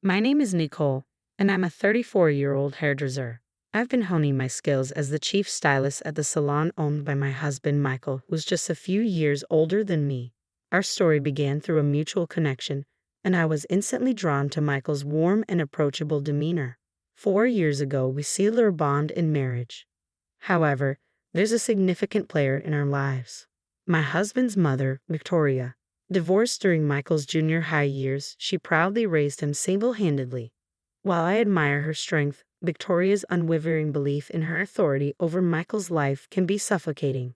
My name is Nicole, and I'm a 34-year-old hairdresser. I've been honing my skills as the chief stylist at the salon owned by my husband Michael, who's just a few years older than me. Our story began through a mutual connection, and I was instantly drawn to Michael's warm and approachable demeanor. 4 years ago, we sealed our bond in marriage. However, there's a significant player in our lives. My husband's mother, Victoria. Divorced during Michael's junior high years, she proudly raised him single-handedly. While I admire her strength, Victoria's unwavering belief in her authority over Michael's life can be suffocating.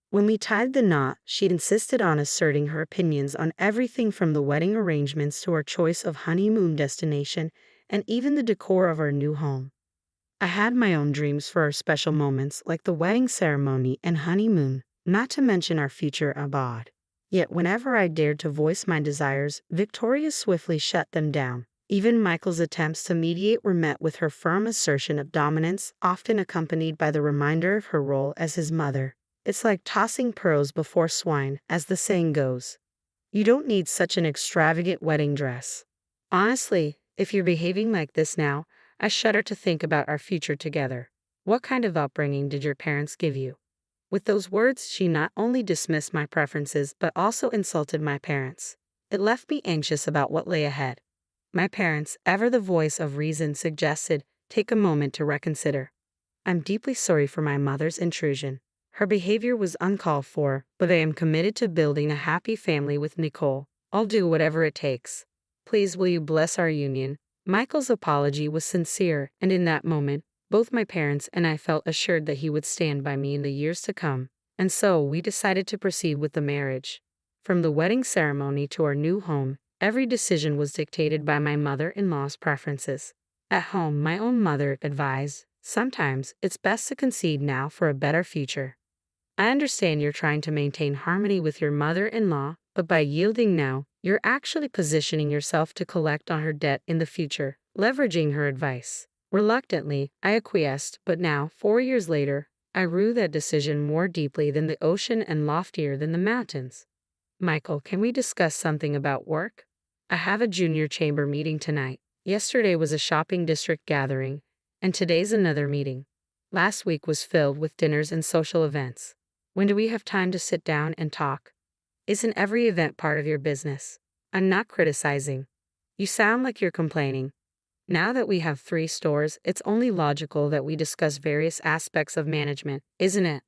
When we tied the knot, she insisted on asserting her opinions on everything from the wedding arrangements to our choice of honeymoon destination and even the decor of our new home. I had my own dreams for our special moments like the wedding ceremony and honeymoon, not to mention our future abroad. Yet whenever I dared to voice my desires, Victoria swiftly shut them down. Even Michael's attempts to mediate were met with her firm assertion of dominance, often accompanied by the reminder of her role as his mother. It's like tossing pearls before swine, as the saying goes. You don't need such an extravagant wedding dress. Honestly, if you're behaving like this now, I shudder to think about our future together. What kind of upbringing did your parents give you? With those words, she not only dismissed my preferences but also insulted my parents. It left me anxious about what lay ahead. My parents, ever the voice of reason, suggested, take a moment to reconsider. I'm deeply sorry for my mother's intrusion. Her behavior was uncalled for, but I am committed to building a happy family with Nicole. I'll do whatever it takes. Please will you bless our union? Michael's apology was sincere, and in that moment, both my parents and I felt assured that he would stand by me in the years to come, and so we decided to proceed with the marriage. From the wedding ceremony to our new home, every decision was dictated by my mother-in-law's preferences. At home, my own mother advised, sometimes it's best to concede now for a better future. I understand you're trying to maintain harmony with your mother-in-law, but by yielding now, you're actually positioning yourself to collect on her debt in the future, leveraging her advice. Reluctantly, I acquiesced, but now, 4 years later, I rue that decision more deeply than the ocean and loftier than the mountains. Michael, can we discuss something about work? I have a junior chamber meeting tonight. Yesterday was a shopping district gathering, and today's another meeting. Last week was filled with dinners and social events. When do we have time to sit down and talk? Isn't every event part of your business? I'm not criticizing. You sound like you're complaining. Now that we have 3 stores, it's only logical that we discuss various aspects of management, isn't it?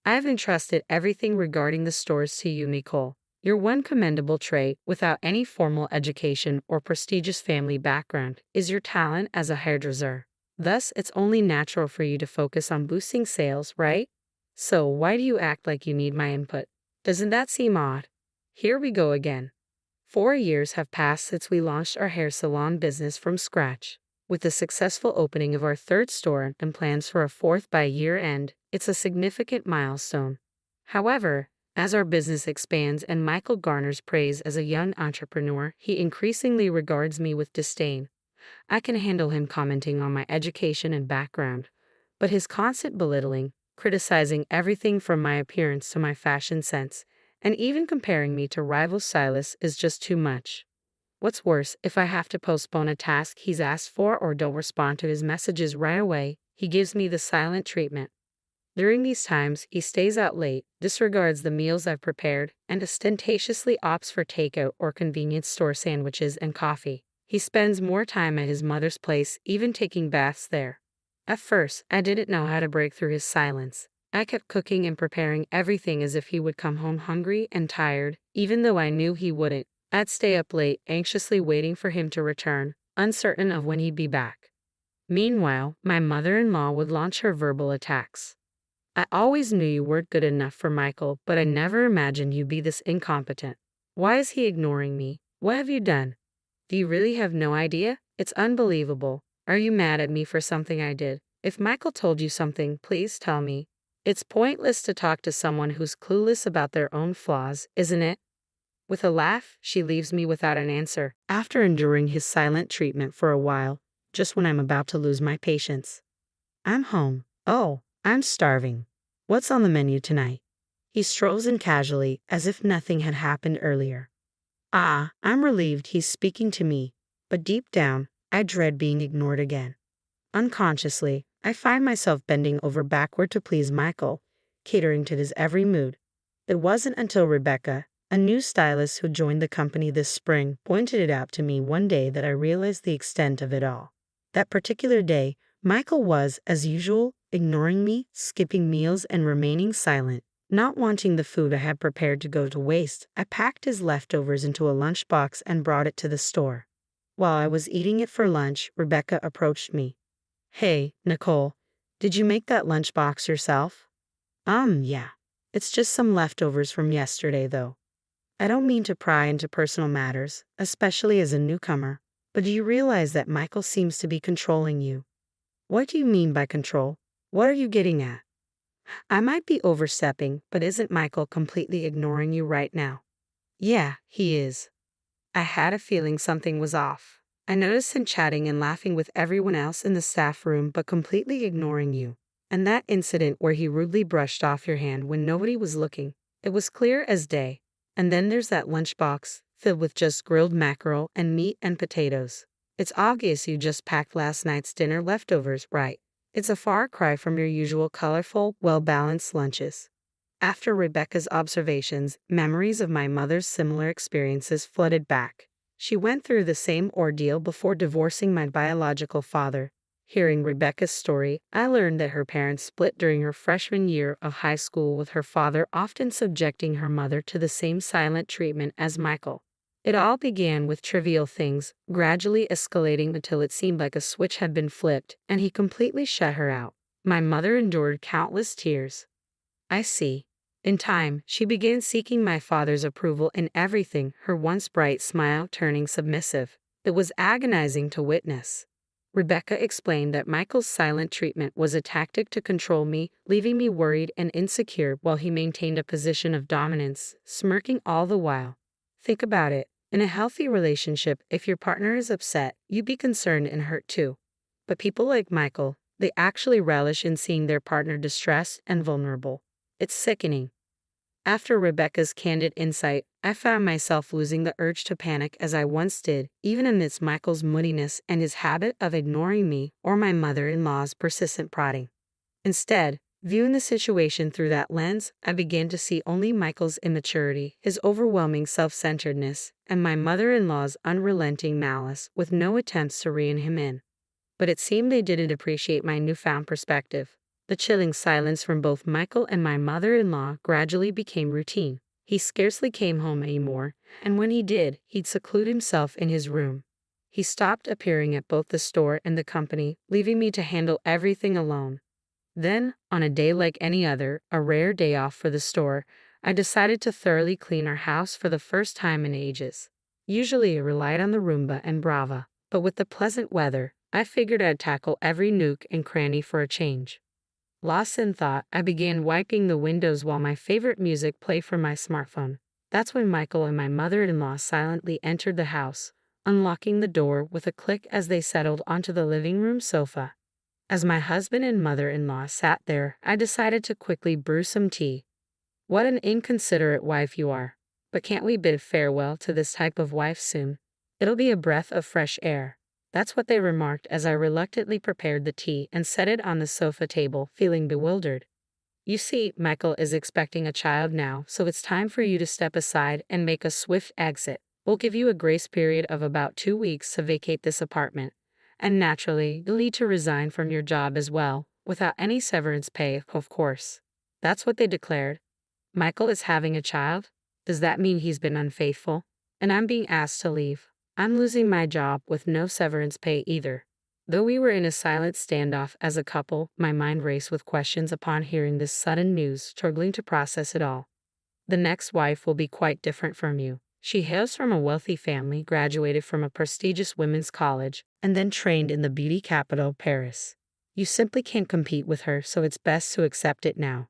I have entrusted everything regarding the stores to you, Nicole. Your one commendable trait, without any formal education or prestigious family background, is your talent as a hairdresser. Thus, it's only natural for you to focus on boosting sales, right? So, why do you act like you need my input? Doesn't that seem odd? Here we go again. 4 years have passed since we launched our hair salon business from scratch. With the successful opening of our 3rd store and plans for a 4th by year end, it's a significant milestone. However, as our business expands and Michael garners praise as a young entrepreneur, he increasingly regards me with disdain. I can handle him commenting on my education and background, but his constant belittling, criticizing everything from my appearance to my fashion sense, and even comparing me to rival stylists is just too much. What's worse, if I have to postpone a task he's asked for or don't respond to his messages right away, he gives me the silent treatment. During these times, he stays out late, disregards the meals I've prepared, and ostentatiously opts for takeout or convenience store sandwiches and coffee. He spends more time at his mother's place, even taking baths there. At first, I didn't know how to break through his silence. I kept cooking and preparing everything as if he would come home hungry and tired, even though I knew he wouldn't. I'd stay up late, anxiously waiting for him to return, uncertain of when he'd be back. Meanwhile, my mother-in-law would launch her verbal attacks. I always knew you weren't good enough for Michael, but I never imagined you'd be this incompetent. Why is he ignoring me? What have you done? Do you really have no idea? It's unbelievable. Are you mad at me for something I did? If Michael told you something, please tell me. It's pointless to talk to someone who's clueless about their own flaws, isn't it? With a laugh, she leaves me without an answer, after enduring his silent treatment for a while, just when I'm about to lose my patience. I'm home. Oh, I'm starving. What's on the menu tonight? He strolls in casually, as if nothing had happened earlier. I'm relieved he's speaking to me, but deep down, I dread being ignored again. Unconsciously, I find myself bending over backward to please Michael, catering to his every mood. It wasn't until Rebecca, a new stylist who joined the company this spring, pointed it out to me one day that I realized the extent of it all. That particular day, Michael was, as usual, ignoring me, skipping meals, and remaining silent. Not wanting the food I had prepared to go to waste, I packed his leftovers into a lunchbox and brought it to the store. While I was eating it for lunch, Rebecca approached me. "Hey, Nicole, did you make that lunchbox yourself?" Yeah. It's just some leftovers from yesterday, though. I don't mean to pry into personal matters, especially as a newcomer, but do you realize that Michael seems to be controlling you? What do you mean by control? What are you getting at? I might be overstepping, but isn't Michael completely ignoring you right now? Yeah, he is. I had a feeling something was off. I noticed him chatting and laughing with everyone else in the staff room but completely ignoring you. And that incident where he rudely brushed off your hand when nobody was looking, it was clear as day. And then there's that lunchbox, filled with just grilled mackerel and meat and potatoes. It's obvious you just packed last night's dinner leftovers, right? It's a far cry from your usual colorful, well-balanced lunches. After Rebecca's observations, memories of my mother's similar experiences flooded back. She went through the same ordeal before divorcing my biological father. Hearing Rebecca's story, I learned that her parents split during her freshman year of high school, with her father often subjecting her mother to the same silent treatment as Michael. It all began with trivial things, gradually escalating until it seemed like a switch had been flipped, and he completely shut her out. My mother endured countless tears. I see. In time, she began seeking my father's approval in everything, her once bright smile turning submissive. It was agonizing to witness. Rebecca explained that Michael's silent treatment was a tactic to control me, leaving me worried and insecure while he maintained a position of dominance, smirking all the while. Think about it. In a healthy relationship, if your partner is upset, you'd be concerned and hurt too. But people like Michael, they actually relish in seeing their partner distressed and vulnerable. It's sickening. After Rebecca's candid insight, I found myself losing the urge to panic as I once did, even amidst Michael's moodiness and his habit of ignoring me or my mother-in-law's persistent prodding. Instead, viewing the situation through that lens, I began to see only Michael's immaturity, his overwhelming self-centeredness, and my mother-in-law's unrelenting malice, with no attempts to rein him in. But it seemed they didn't appreciate my newfound perspective. The chilling silence from both Michael and my mother-in-law gradually became routine. He scarcely came home anymore, and when he did, he'd seclude himself in his room. He stopped appearing at both the store and the company, leaving me to handle everything alone. Then, on a day like any other, a rare day off for the store, I decided to thoroughly clean our house for the first time in ages. Usually I relied on the Roomba and Brava, but with the pleasant weather, I figured I'd tackle every nook and cranny for a change. Lost in thought, I began wiping the windows while my favorite music played from my smartphone. That's when Michael and my mother-in-law silently entered the house, unlocking the door with a click as they settled onto the living room sofa. As my husband and mother-in-law sat there, I decided to quickly brew some tea. What an inconsiderate wife you are. But can't we bid farewell to this type of wife soon? It'll be a breath of fresh air. That's what they remarked as I reluctantly prepared the tea and set it on the sofa table, feeling bewildered. You see, Michael is expecting a child now, so it's time for you to step aside and make a swift exit. We'll give you a grace period of about 2 weeks to vacate this apartment. And naturally, you'll need to resign from your job as well, without any severance pay, of course. That's what they declared. Michael is having a child? Does that mean he's been unfaithful? And I'm being asked to leave. I'm losing my job with no severance pay either. Though we were in a silent standoff as a couple, my mind raced with questions upon hearing this sudden news, struggling to process it all. The next wife will be quite different from you. She hails from a wealthy family, graduated from a prestigious women's college, and then trained in the beauty capital, Paris. You simply can't compete with her, so it's best to accept it now.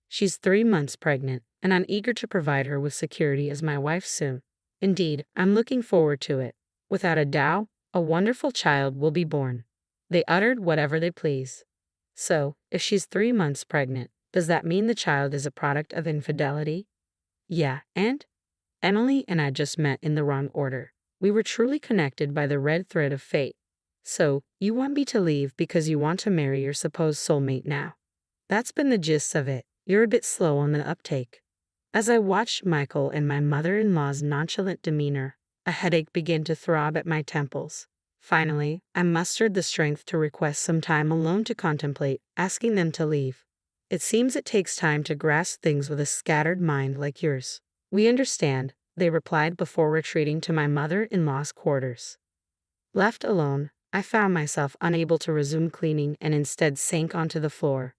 She's 3 months pregnant, and I'm eager to provide her with security as my wife soon. Indeed, I'm looking forward to it. Without a doubt, a wonderful child will be born. They uttered whatever they pleased. So, if she's 3 months pregnant, does that mean the child is a product of infidelity? Yeah, and? Emily and I just met in the wrong order. We were truly connected by the red thread of fate. So, you want me to leave because you want to marry your supposed soulmate now? That's been the gist of it. You're a bit slow on the uptake. As I watched Michael and my mother-in-law's nonchalant demeanor, a headache began to throb at my temples. Finally, I mustered the strength to request some time alone to contemplate, asking them to leave. It seems it takes time to grasp things with a scattered mind like yours. We understand, they replied before retreating to my mother-in-law's quarters. Left alone, I found myself unable to resume cleaning and instead sank onto the floor.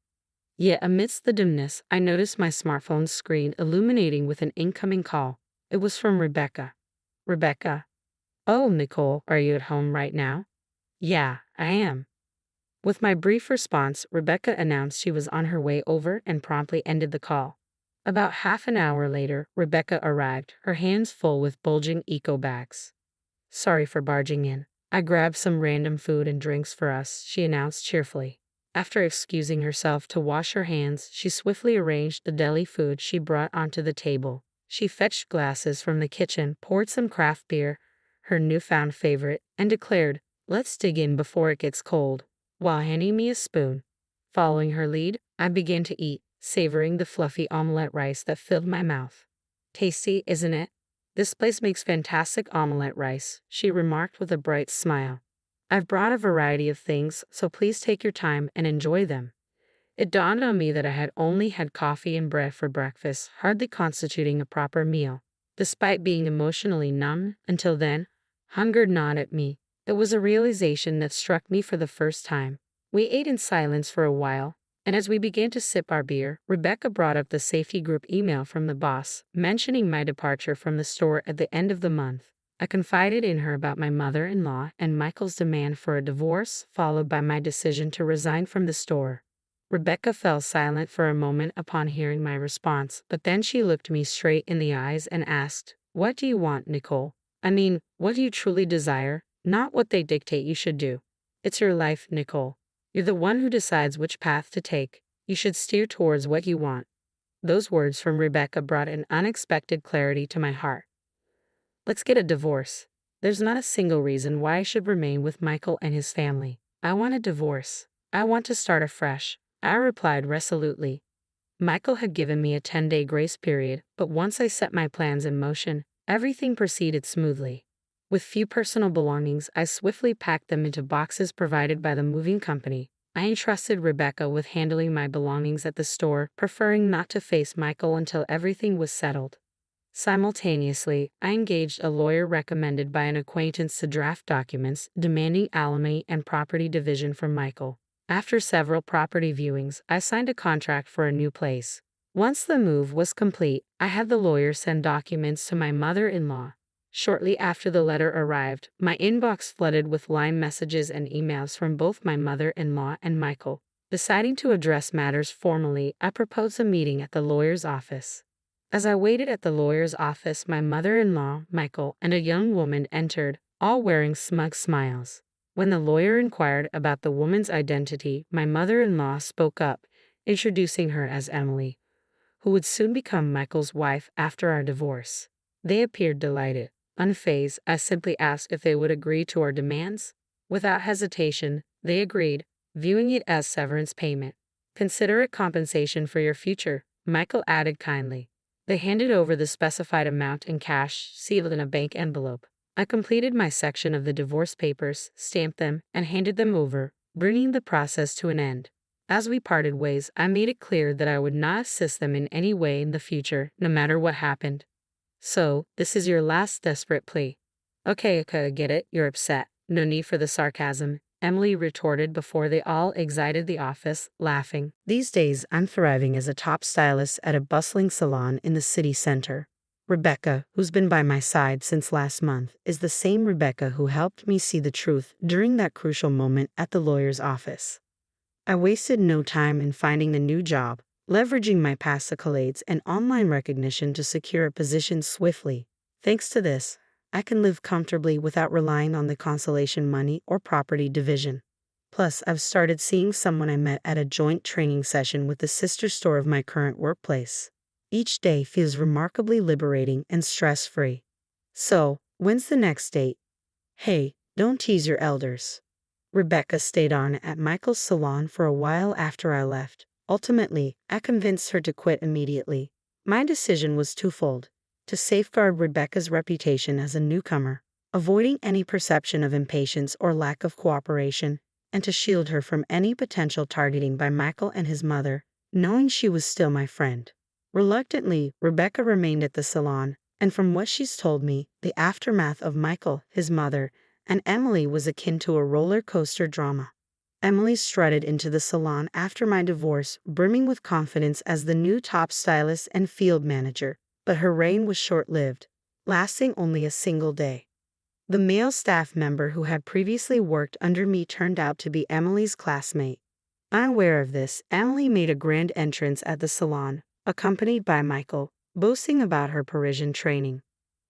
Yet amidst the dimness, I noticed my smartphone's screen illuminating with an incoming call. It was from Rebecca. Rebecca. Oh, Nicole, are you at home right now? Yeah, I am. With my brief response, Rebecca announced she was on her way over and promptly ended the call. About half an hour later, Rebecca arrived, her hands full with bulging eco bags. Sorry for barging in. I grabbed some random food and drinks for us, she announced cheerfully. After excusing herself to wash her hands, she swiftly arranged the deli food she brought onto the table. She fetched glasses from the kitchen, poured some craft beer, her newfound favorite, and declared, "Let's dig in before it gets cold," while handing me a spoon. Following her lead, I began to eat, savoring the fluffy omelette rice that filled my mouth. Tasty, isn't it? This place makes fantastic omelette rice, she remarked with a bright smile. I've brought a variety of things, so please take your time and enjoy them. It dawned on me that I had only had coffee and bread for breakfast, hardly constituting a proper meal. Despite being emotionally numb until then, hunger gnawed at me. It was a realization that struck me for the first time. We ate in silence for a while, and as we began to sip our beer, Rebecca brought up the safety group email from the boss, mentioning my departure from the store at the end of the month. I confided in her about my mother-in-law and Michael's demand for a divorce, followed by my decision to resign from the store. Rebecca fell silent for a moment upon hearing my response, but then she looked me straight in the eyes and asked, "What do you want, Nicole? I mean, what do you truly desire, not what they dictate you should do. It's your life, Nicole. You're the one who decides which path to take. You should steer towards what you want." Those words from Rebecca brought an unexpected clarity to my heart. Let's get a divorce. There's not a single reason why I should remain with Michael and his family. I want a divorce. I want to start afresh, I replied resolutely. Michael had given me a 10-day grace period, but once I set my plans in motion, everything proceeded smoothly. With few personal belongings, I swiftly packed them into boxes provided by the moving company. I entrusted Rebecca with handling my belongings at the store, preferring not to face Michael until everything was settled. Simultaneously, I engaged a lawyer recommended by an acquaintance to draft documents demanding alimony and property division from Michael. After several property viewings, I signed a contract for a new place. Once the move was complete, I had the lawyer send documents to my mother-in-law. Shortly after the letter arrived, my inbox flooded with line messages and emails from both my mother-in-law and Michael. Deciding to address matters formally, I proposed a meeting at the lawyer's office. As I waited at the lawyer's office, my mother-in-law, Michael, and a young woman entered, all wearing smug smiles. When the lawyer inquired about the woman's identity, my mother-in-law spoke up, introducing her as Emily, who would soon become Michael's wife after our divorce. They appeared delighted. Unfazed, I simply asked if they would agree to our demands. Without hesitation, they agreed, viewing it as severance payment. "Consider it compensation for your future," Michael added kindly. They handed over the specified amount in cash, sealed in a bank envelope. I completed my section of the divorce papers, stamped them, and handed them over, bringing the process to an end. As we parted ways, I made it clear that I would not assist them in any way in the future, no matter what happened. "So, this is your last desperate plea." Okay, I get it, you're upset. No need for the sarcasm," Emily retorted before they all exited the office, laughing. These days, I'm thriving as a top stylist at a bustling salon in the city center. Rebecca, who's been by my side since last month, is the same Rebecca who helped me see the truth during that crucial moment at the lawyer's office. I wasted no time in finding the new job, leveraging my past accolades and online recognition to secure a position swiftly. Thanks to this, I can live comfortably without relying on the consolation money or property division. Plus, I've started seeing someone I met at a joint training session with the sister store of my current workplace. Each day feels remarkably liberating and stress-free. So, When's the next date? Hey, don't tease your elders. Rebecca stayed on at Michael's salon for a while after I left. Ultimately, I convinced her to quit immediately. My decision was twofold: to safeguard Rebecca's reputation as a newcomer, avoiding any perception of impatience or lack of cooperation, and to shield her from any potential targeting by Michael and his mother, knowing she was still my friend. Reluctantly, Rebecca remained at the salon, and from what she's told me, the aftermath of Michael, his mother, and Emily was akin to a roller coaster drama. Emily strutted into the salon after my divorce, brimming with confidence as the new top stylist and field manager, but her reign was short-lived, lasting only a single day. The male staff member who had previously worked under me turned out to be Emily's classmate. Unaware of this, Emily made a grand entrance at the salon, accompanied by Michael, boasting about her Parisian training.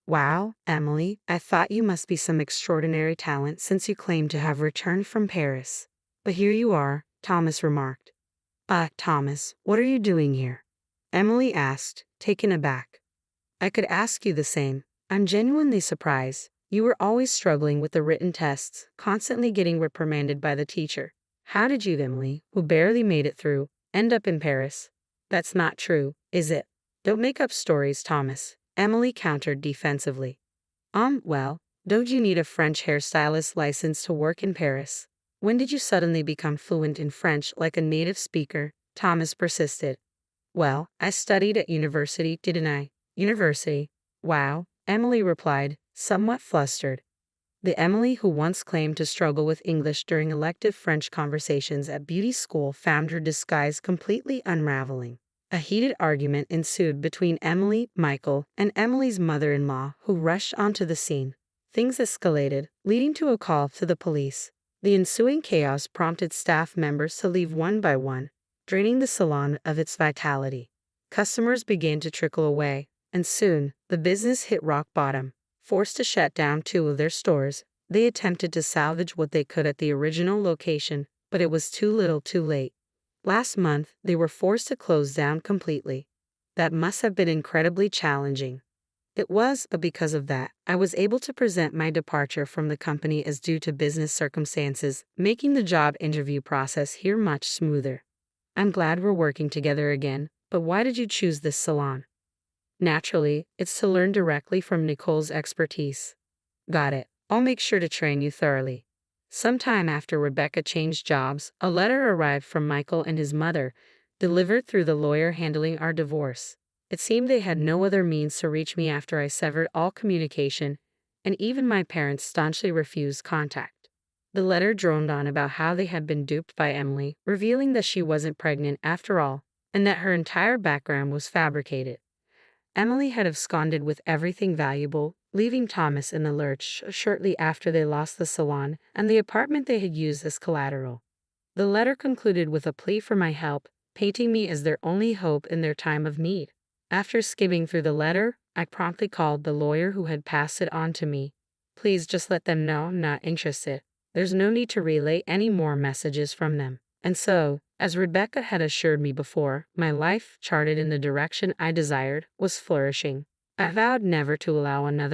Wow, Emily, I thought you must be some extraordinary talent since you claim to have returned from Paris. But here you are, Thomas remarked. Thomas, what are you doing here? Emily asked, taken aback. I could ask you the same. I'm genuinely surprised. You were always struggling with the written tests, constantly getting reprimanded by the teacher. How did you, Emily, who barely made it through, end up in Paris? That's not true, is it? Don't make up stories, Thomas, Emily countered defensively. Well, don't you need a French hairstylist license to work in Paris? When did you suddenly become fluent in French like a native speaker? Thomas persisted. Well, I studied at university, didn't I? University? Wow, Emily replied, somewhat flustered. The Emily who once claimed to struggle with English during elective French conversations at beauty school found her disguise completely unraveling. A heated argument ensued between Emily, Michael, and Emily's mother-in-law, who rushed onto the scene. Things escalated, leading to a call to the police. The ensuing chaos prompted staff members to leave one by one, draining the salon of its vitality. Customers began to trickle away, and soon, the business hit rock bottom. Forced to shut down 2 of their stores, they attempted to salvage what they could at the original location, but it was too little too late. Last month, they were forced to close down completely. That must have been incredibly challenging. It was, but because of that, I was able to present my departure from the company as due to business circumstances, making the job interview process here much smoother. I'm glad we're working together again, but why did you choose this salon? Naturally, it's to learn directly from Nicole's expertise. Got it. I'll make sure to train you thoroughly. Sometime after Rebecca changed jobs, a letter arrived from Michael and his mother, delivered through the lawyer handling our divorce. It seemed they had no other means to reach me after I severed all communication, and even my parents staunchly refused contact. The letter droned on about how they had been duped by Emily, revealing that she wasn't pregnant after all, and that her entire background was fabricated. Emily had absconded with everything valuable, leaving Thomas in the lurch shortly after they lost the salon and the apartment they had used as collateral. The letter concluded with a plea for my help, painting me as their only hope in their time of need. After skimming through the letter, I promptly called the lawyer who had passed it on to me. Please just let them know I'm not interested. There's no need to relay any more messages from them. And so, as Rebecca had assured me before, my life, charted in the direction I desired, was flourishing. I vowed never to allow another